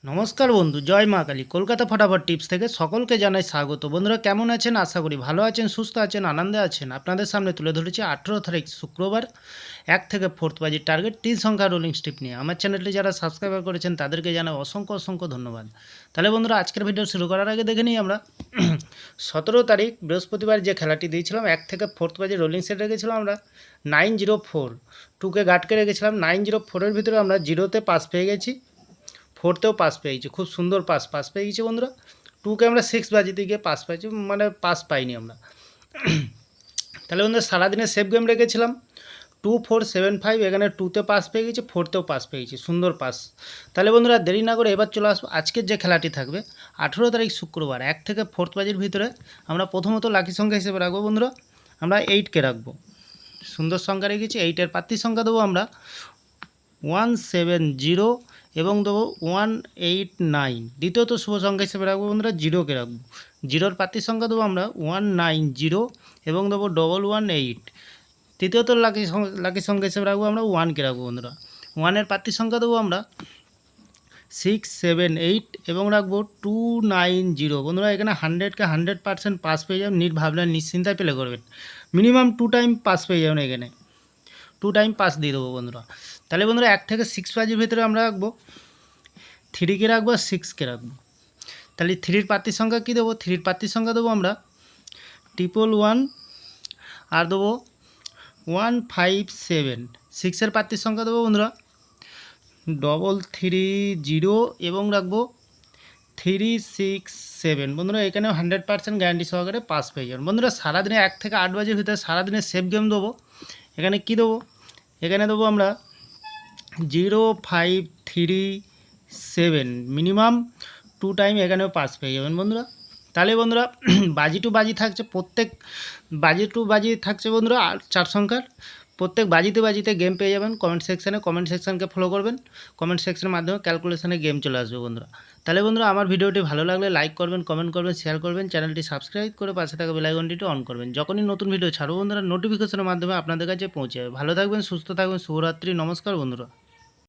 নমস্কার বন্ধু, জয় মা কালী। কলকাতা ফটাফট টিপস থেকে সকলকে জানাই স্বাগত। বন্ধুরা কেমন আছেন? আশা করি ভালো আছেন, সুস্থ আছেন, আনন্দে আছেন। আপনাদের সামনে তুলে ধরেছি 18 তারিখ শুক্রবার 1 থেকে 4th বাজির টার্গেট 3 সংখ্যা রোলিং স্টিপ নিয়ে। আমার চ্যানেলটি যারা সাবস্ক্রাইব করেছেন তাদেরকে জানাই অসংখ্য ধন্যবাদ। তাহলে বন্ধুরা আজকের ভিডিও শুরু করার আগে দেখে নিই আমরা 17 তারিখ বৃহস্পতিবার যে খেলাটি দিয়েছিলাম 1 থেকে 4th বাজির রোলিং সেট রেখেছিলাম আমরা 904, 2কে গাটকে রেখেছিলাম 904-এর ভিতরে আমরা 0-তে পাস পেয়ে গেছি, 4তেও পাস পেয়েছি। খুব সুন্দর পাস পেয়ে গেছি বন্ধুরা। 2কে আমরা 6 বাজিতে গিয়ে পাস পাইছি, মানে পাস পাইনি আমরা। তাহলে বন্ধুরা সারাদিনে সেফ গেম রেখেছিলাম 2475, এখানে 2তে পাস পেয়ে গেছি, 4তেও পাস পেয়ে গেছি, সুন্দর পাস। তাহলে বন্ধুরা দেরি না করে এবার চলে আসবো আজকের যে খেলাটি থাকবে 18 তারিখ শুক্রবার 1 থেকে 4th বাজির ভিতরে। আমরা প্রথমত লাকি সংখ্যা হিসেবে রাখবো বন্ধুরা, আমরা 8কে রাখবো। সুন্দর সংখ্যা রেখেছি। 8-এর প্রার্থী সংখ্যা দেবো আমরা 170 এবং দেবো 189। দ্বিতীয়ত শুভ সংখ্যা হিসেবে রাখবো বন্ধুরা 0কে রাখবো। 0-র প্রার্থী সংখ্যা দেবো আমরা 190 এবং দেবো 118। তৃতীয়ত লাকি সংখ্যা হিসেবে রাখবো আমরা 1কে রাখবো বন্ধুরা। 1-এর প্রার্থী সংখ্যা দেবো আমরা 678 এবং রাখবো 290। বন্ধুরা এখানে 100কে 100% পাস পেয়ে যাবেন, নির্ভাবনা নিশ্চিন্তায় প্লে করবেন। মিনিমাম 2 টাইম পাস পেয়ে যাবেন, এখানে 2 টাইম পাস দিয়ে দেবো বন্ধুরা। তাহলে বন্ধুরা 1 থেকে 6 বাজির ভিতরে আমরা রাখবো 3কে রাখবো আর 6কে রাখবো। তাহলে 3-র প্রার্থীর সংখ্যা কী দেবো? 3-র প্রার্থীর সংখ্যা দেবো আমরা 111 আর দেবো 157। 6-এর প্রার্থীর সংখ্যা দেবো বন্ধুরা 330 এবং রাখবো 367। বন্ধুরা এখানেও 100% গ্যারান্টি সহকারে পাস পেয়ে যাবেন। বন্ধুরা সারাদিনে 1 থেকে 8 বাজির ভিতরে সারাদিনে সেফ গেম দেবো। এখানে কি দেবো? এখানে দেবো আমরা 0537, মিনিমাম 2 টাইম এখানেও পাস পেয়ে যাবেন বন্ধুরা। তাহলে বন্ধুরা বাজি টু বাজি থাকছে, প্রত্যেক বাজি টু বাজি থাকছে বন্ধুরা 4 সংখ্যার। প্রত্যেক বাজিতে গেম পেয়ে যাবেন। কমেন্ট সেকশানকে ফলো করবেন। কমেন্ট সেকশনের মাধ্যমে ক্যালকুলেশনে গেম চলে আসবে বন্ধুরা। তাহলে বন্ধুরা আমার ভিডিওটি ভালো লাগলে লাইক করবেন, কমেন্ট করবেন, শেয়ার করবেন, চ্যানেলটি সাবস্ক্রাইব করে পাশে থাকা বেল আইকনটি অন করবেন। যখনই নতুন ভিডিও ছাড়বো বন্ধুরা নোটিফিকেশনের মাধ্যমে আপনাদের কাছে পৌঁছে যাবে। ভালো থাকবেন, সুস্থ থাকবেন, শুভরাত্রি, নমস্কার বন্ধুরা।